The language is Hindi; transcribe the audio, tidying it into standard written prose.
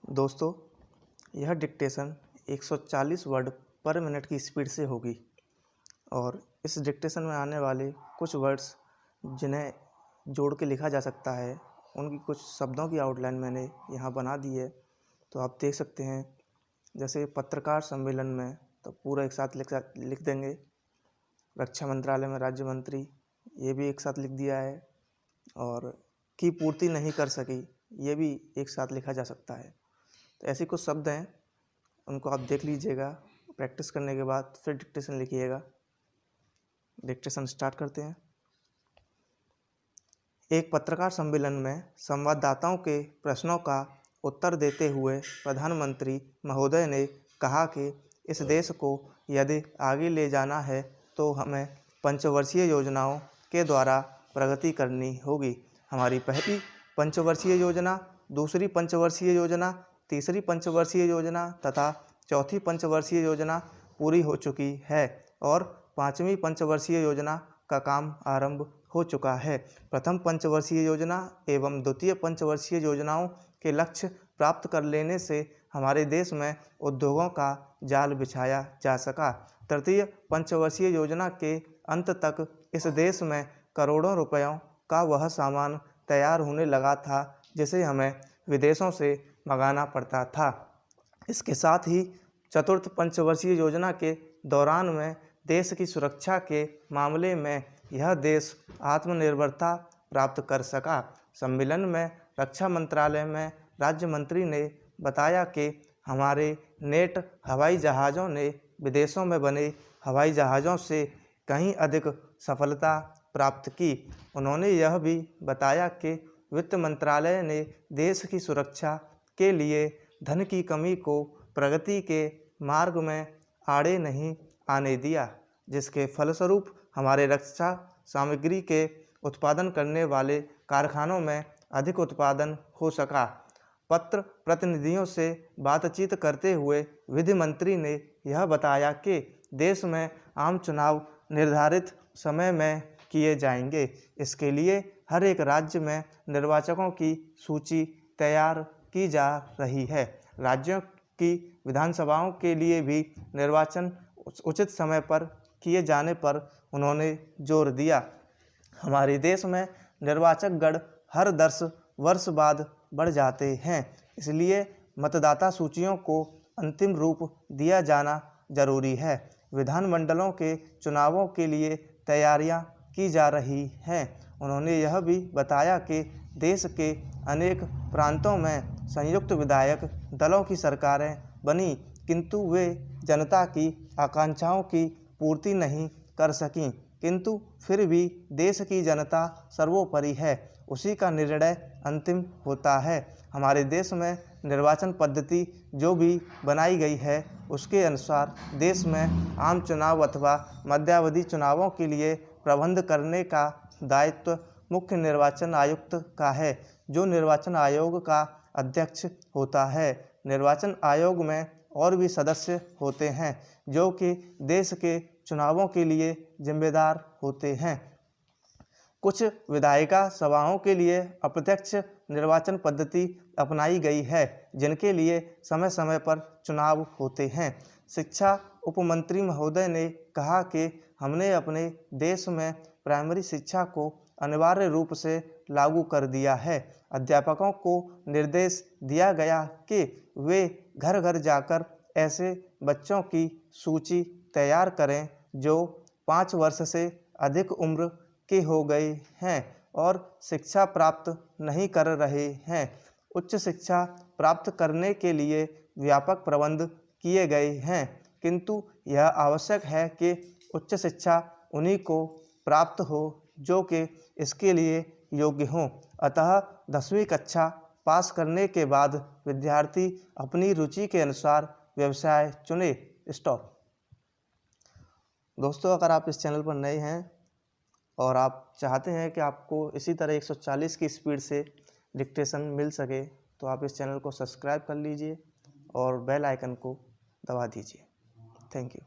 दोस्तों, यह डिक्टेशन 140 वर्ड पर मिनट की स्पीड से होगी और इस डिक्टेशन में आने वाले कुछ वर्ड्स जिन्हें जोड़ के लिखा जा सकता है, उनकी कुछ शब्दों की आउटलाइन मैंने यहाँ बना दी है। तो आप देख सकते हैं, जैसे पत्रकार सम्मेलन में तो पूरा एक साथ लिख देंगे। रक्षा मंत्रालय में राज्य मंत्री, ये भी एक साथ लिख दिया है। और की पूर्ति नहीं कर सकी, ये भी एक साथ लिखा जा सकता है। तो ऐसे कुछ शब्द हैं, उनको आप देख लीजिएगा। प्रैक्टिस करने के बाद फिर डिक्टेशन लिखिएगा। डिक्टेशन स्टार्ट करते हैं। एक पत्रकार सम्मेलन में संवाददाताओं के प्रश्नों का उत्तर देते हुए प्रधानमंत्री महोदय ने कहा कि इस देश को यदि आगे ले जाना है तो हमें पंचवर्षीय योजनाओं के द्वारा प्रगति करनी होगी। हमारी पहली पंचवर्षीय योजना, दूसरी पंचवर्षीय योजना, तीसरी पंचवर्षीय योजना तथा चौथी पंचवर्षीय योजना पूरी हो चुकी है और पांचवी पंचवर्षीय योजना का काम आरंभ हो चुका है। प्रथम पंचवर्षीय योजना एवं द्वितीय पंचवर्षीय योजनाओं के लक्ष्य प्राप्त कर लेने से हमारे देश में उद्योगों का जाल बिछाया जा सका। तृतीय पंचवर्षीय योजना के अंत तक इस देश में करोड़ों रुपयों का वह सामान तैयार होने लगा था जिसे हमें विदेशों से मंगाना पड़ता था। इसके साथ ही चतुर्थ पंचवर्षीय योजना के दौरान में देश की सुरक्षा के मामले में यह देश आत्मनिर्भरता प्राप्त कर सका। सम्मेलन में रक्षा मंत्रालय में राज्य मंत्री ने बताया कि हमारे नेट हवाई जहाज़ों ने विदेशों में बने हवाई जहाज़ों से कहीं अधिक सफलता प्राप्त की। उन्होंने यह भी बताया कि वित्त मंत्रालय ने देश की सुरक्षा के लिए धन की कमी को प्रगति के मार्ग में आड़े नहीं आने दिया, जिसके फलस्वरूप हमारे रक्षा सामग्री के उत्पादन करने वाले कारखानों में अधिक उत्पादन हो सका। पत्र प्रतिनिधियों से बातचीत करते हुए विधि मंत्री ने यह बताया कि देश में आम चुनाव निर्धारित समय में किए जाएंगे। इसके लिए हर एक राज्य में निर्वाचकों की सूची तैयार की जा रही है। राज्यों की विधानसभाओं के लिए भी निर्वाचन उचित समय पर किए जाने पर उन्होंने जोर दिया। हमारे देश में निर्वाचक गण हर 10 वर्ष बाद बढ़ जाते हैं, इसलिए मतदाता सूचियों को अंतिम रूप दिया जाना जरूरी है। विधानमंडलों के चुनावों के लिए तैयारियां की जा रही हैं। उन्होंने यह भी बताया कि देश के अनेक प्रांतों में संयुक्त विधायक दलों की सरकारें बनी, किंतु वे जनता की आकांक्षाओं की पूर्ति नहीं कर सकीं। किंतु फिर भी देश की जनता सर्वोपरि है, उसी का निर्णय अंतिम होता है। हमारे देश में निर्वाचन पद्धति जो भी बनाई गई है, उसके अनुसार देश में आम चुनाव अथवा मध्यावधि चुनावों के लिए प्रबंध करने का दायित्व मुख्य निर्वाचन आयुक्त का है, जो निर्वाचन आयोग का अध्यक्ष होता है। निर्वाचन आयोग में और भी सदस्य होते हैं जो कि देश के चुनावों के लिए जिम्मेदार होते हैं। कुछ विधायिका सभाओं के लिए अप्रत्यक्ष निर्वाचन पद्धति अपनाई गई है, जिनके लिए समय समय पर चुनाव होते हैं। शिक्षा उपमंत्री महोदय ने कहा कि हमने अपने देश में प्राइमरी शिक्षा को अनिवार्य रूप से लागू कर दिया है। अध्यापकों को निर्देश दिया गया कि वे घर घर जाकर ऐसे बच्चों की सूची तैयार करें जो 5 वर्ष से अधिक उम्र के हो गए हैं और शिक्षा प्राप्त नहीं कर रहे हैं। उच्च शिक्षा प्राप्त करने के लिए व्यापक प्रबंध किए गए हैं, किंतु यह आवश्यक है कि उच्च शिक्षा उन्हीं को प्राप्त हो जो कि इसके लिए योग्य हों। अतः 10वीं कक्षा पास करने के बाद विद्यार्थी अपनी रुचि के अनुसार व्यवसाय चुने। स्टॉप। दोस्तों, अगर आप इस चैनल पर नए हैं और आप चाहते हैं कि आपको इसी तरह 140 की स्पीड से डिक्टेशन मिल सके, तो आप इस चैनल को सब्सक्राइब कर लीजिए और बेल आइकन को दबा दीजिए। Thank you.